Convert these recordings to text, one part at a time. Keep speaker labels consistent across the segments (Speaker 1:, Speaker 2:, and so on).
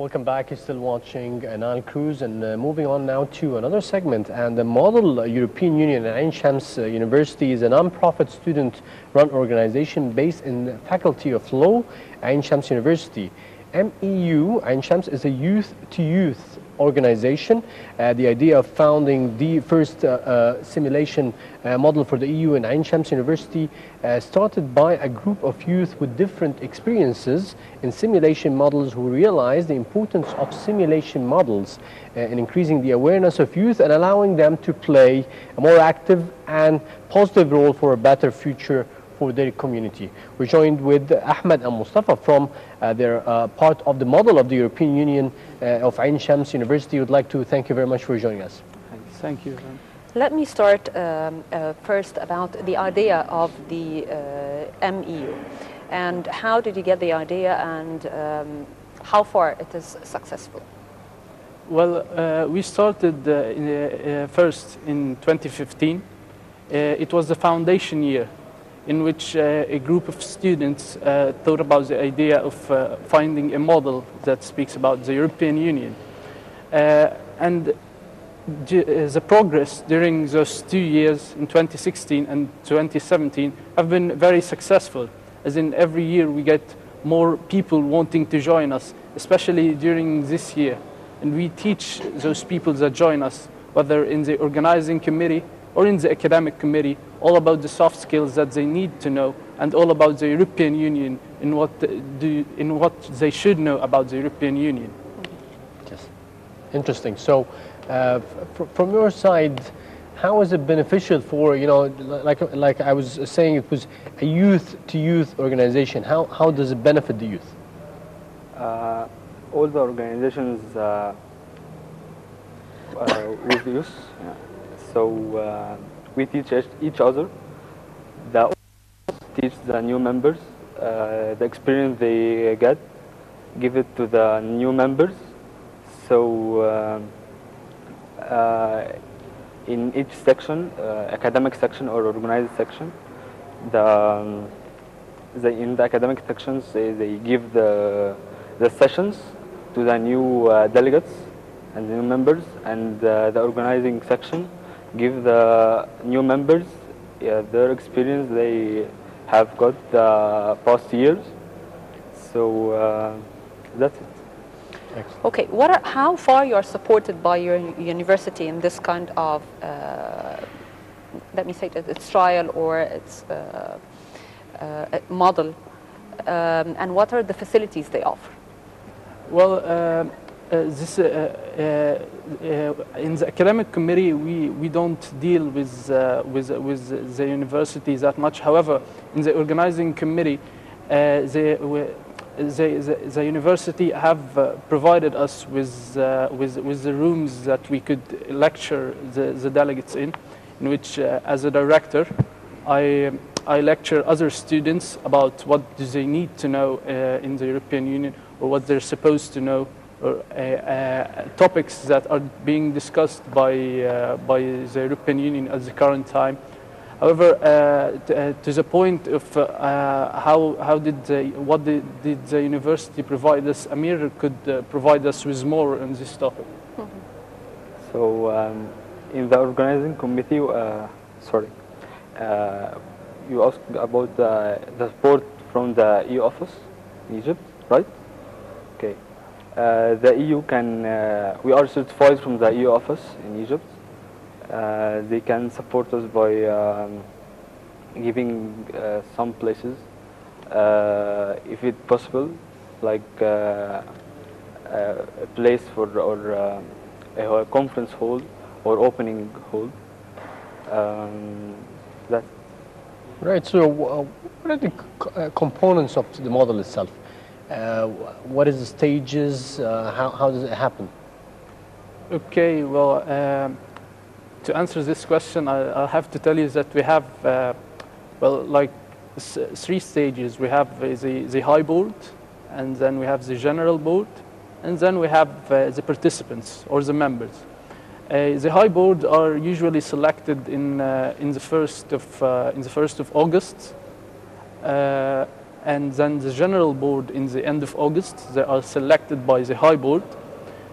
Speaker 1: Welcome back. You're still watching Nile Cruise, and moving on now to another segment. And the Model European Union and Ain Shams University is a non-profit student-run organization based in the Faculty of Law, Ain Shams University. MEU Ain Shams is a youth-to-youth organization. The idea of founding the first simulation model for the EU in Ain Shams University started by a group of youth with different experiences in simulation models who realized the importance of simulation models in increasing the awareness of youth and allowing them to play a more active and positive role for a better future for their community. We're joined with Ahmed and Mustafa from their part of the model of the European Union of Ain Shams University. Would like to thank you very much for joining us.
Speaker 2: Thank you.
Speaker 3: Let me start first about the idea of the MEU, and how did you get the idea, and how far it is successful?
Speaker 2: Well, we started first in 2015. It was the foundation year, in which a group of students thought about the idea of finding a model that speaks about the European Union. And the progress during those 2 years, in 2016 and 2017, have been very successful. As in every year we get more people wanting to join us, especially during this year. And we teach those people that join us, whether in the organizing committee or in the academic committee, all about the soft skills that they need to know, and all about the European Union, in what they should know about the European Union.
Speaker 1: Yes, interesting. So, from your side, how is it beneficial for, like I was saying, it was a youth-to-youth organization. How does it benefit the youth?
Speaker 4: All the organizations with youth. Yeah. So we teach each other. The teach the new members the experience they get, give it to the new members. So in each section, academic section or organized section, in the academic sections they give the sessions to the new delegates and new members, and the organizing section give the new members their experience they have got the past years. So that's it.
Speaker 1: Excellent.
Speaker 3: Okay, how far you are supported by your university in this kind of, let me say that it's trial or it's model, and what are the facilities they offer?
Speaker 2: Well, this in the academic committee we don't deal with the university that much. However, in the organizing committee, the university have provided us with the rooms that we could lecture the delegates in which as a director I lecture other students about what do they need to know in the European Union, or what they're supposed to know, or topics that are being discussed by the European Union at the current time. However, to the point of what did the university provide us, Amir could provide us with more on this topic.
Speaker 4: Mm-hmm. So in the organizing committee, you asked about the support from the EU office in Egypt, right? Okay. The EU can, we are certified from the EU office in Egypt. They can support us by giving some places, if it's possible, like a place for a conference hall or opening hall. That.
Speaker 1: Right. So, what are the components of the model itself? What is the stages? How does it happen?
Speaker 2: Okay, well, to answer this question, I'll have to tell you that we have, like 3 stages. We have the high board, and then we have the general board, and then we have the participants or the members. The high board are usually selected in the 1st of August. and then the general board in the end of August. They are selected by the high board.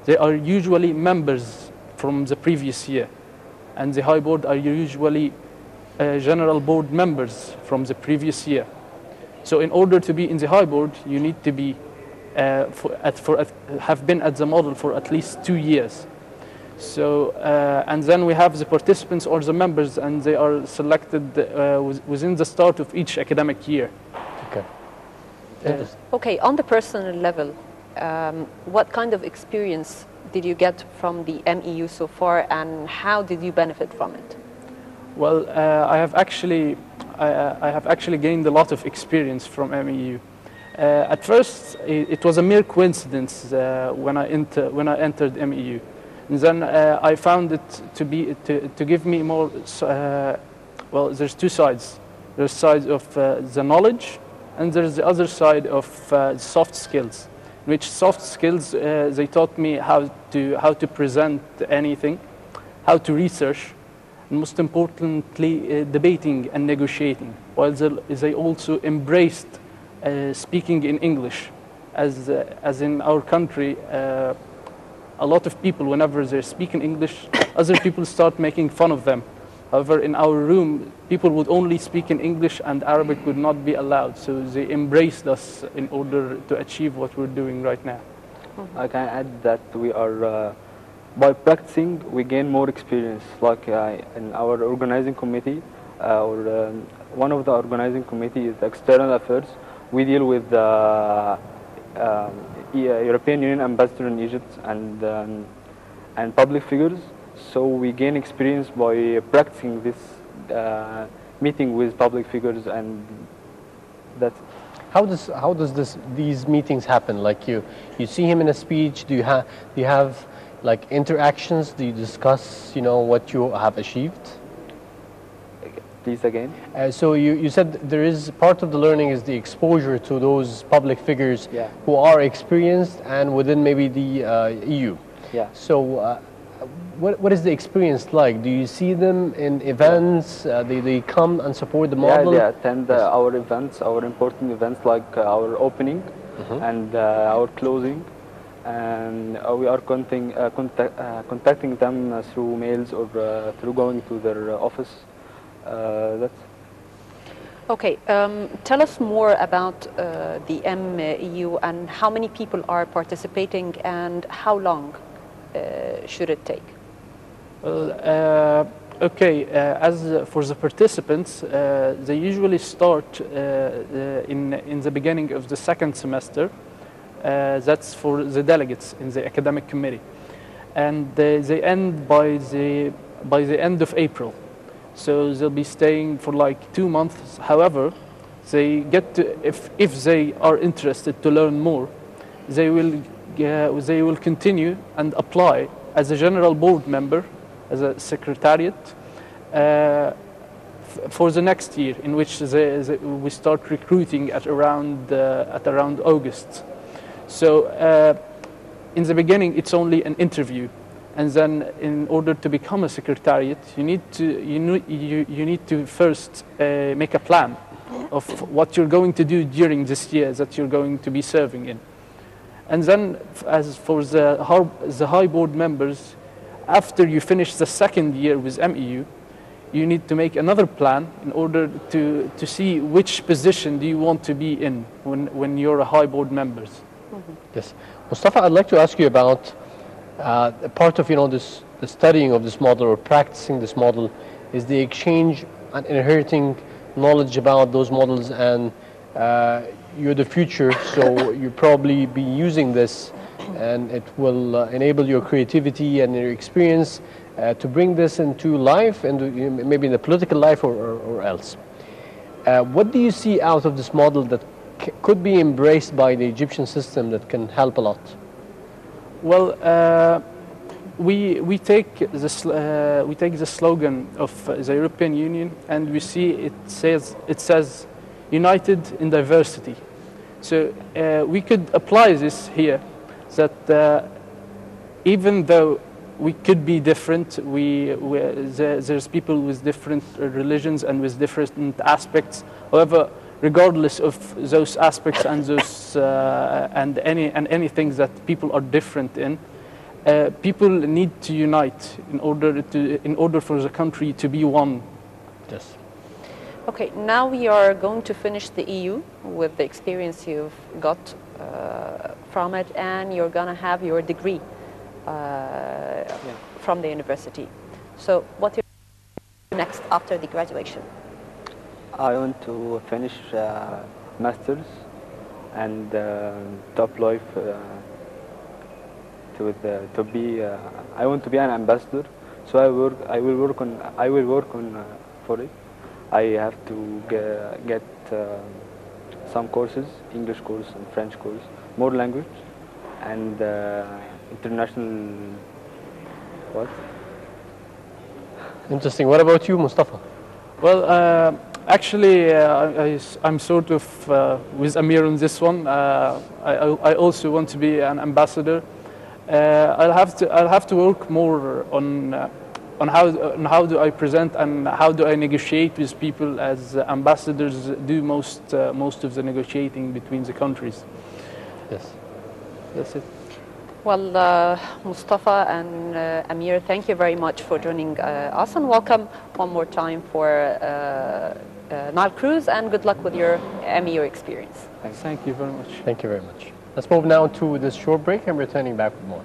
Speaker 2: They are usually members from the previous year, and the high board are usually general board members from the previous year. So in order to be in the high board, you need to be have been at the model for at least 2 years. So and then we have the participants or the members, and they are selected within the start of each academic year.
Speaker 1: Okay.
Speaker 3: Okay, on the personal level, what kind of experience did you get from the MEU so far, and how did you benefit from it?
Speaker 2: Well, I have actually gained a lot of experience from MEU. At first, it was a mere coincidence when I entered MEU. And then I found it to give me more. Well, there's two sides. There's side of the knowledge, and there's the other side of soft skills. Which soft skills they taught me how to present anything, how to research, and most importantly, debating and negotiating. While they also embraced speaking in English, as in our country. A lot of people, whenever they're speaking English, other people start making fun of them. However, in our room, people would only speak in English and Arabic would not be allowed. So they embraced us in order to achieve what we're doing right now.
Speaker 4: I can add that we are, by practicing, we gain more experience. Like in our organizing committee, one of the organizing committee is external affairs. We deal with European Union ambassador in Egypt and public figures. So we gain experience by practicing this meeting with public figures, and that's.
Speaker 1: How does these meetings happen? Like you see him in a speech. Do you have like interactions? Do you discuss what you have achieved?
Speaker 4: Please again.
Speaker 1: So you said there is part of the learning is the exposure to those public figures
Speaker 4: Yeah.
Speaker 1: who are experienced and within maybe the EU.
Speaker 4: Yeah.
Speaker 1: So what is the experience like? Do you see them in events? They come and support the model?
Speaker 4: Yeah, they attend our events, our important events like our opening and our closing. And we are contacting them through mails or through going to their office. That's.
Speaker 3: Okay, tell us more about the MEU and how many people are participating and how long should it take?
Speaker 2: Well, okay, as for the participants, they usually start in the beginning of the second semester. That's for the delegates in the academic committee, and they end by the end of April. So they'll be staying for like 2 months. However, they get to, if they are interested to learn more, they will continue and apply as a general board member, as a secretariat, for the next year, in which we start recruiting at around August. So in the beginning, it's only an interview. And then, in order to become a secretariat, you need to first make a plan of what you're going to do during this year that you're going to be serving in. And then, as for the high board members, after you finish the second year with MEU, you need to make another plan in order to see which position do you want to be in when you're a high board members.
Speaker 3: Mm-hmm.
Speaker 1: Yes, Mustafa, I'd like to ask you about. Part of the studying of this model or practicing this model is the exchange and inheriting knowledge about those models, and you're the future, so you probably be using this, and it will enable your creativity and your experience to bring this into life, and maybe in the political life or else. What do you see out of this model that could be embraced by the Egyptian system that can help a lot?
Speaker 2: Well, we take the slogan of the European Union, and we see it says united in diversity. So we could apply this here, that even though we could be different, there's people with different religions and with different aspects. However, regardless of those aspects and those and any things that people are different in. People need to unite in order for the country to be one.
Speaker 1: Yes.
Speaker 3: Okay, now we are going to finish the EU with the experience you've got from it, and you're going to have your degree from the university. So what is next after the graduation?
Speaker 4: I want to finish masters and to apply to be. I want to be an ambassador. So I will work on for it. I have to get some courses, English course and French course, more language, and international. What?
Speaker 1: Interesting. What about you, Mustafa?
Speaker 2: Well, actually, I'm sort of with Amir on this one. I also want to be an ambassador. I'll have to work more on how do I present and how do I negotiate with people, as ambassadors do most of the negotiating between the countries.
Speaker 1: Yes.
Speaker 2: That's it.
Speaker 3: Well, Mustafa and Amir, thank you very much for joining us, and welcome one more time for Nile Cruise, and good luck with your MEU experience.
Speaker 2: Thank you very much.
Speaker 1: Thank you very much. Let's move now to this short break and returning back with more.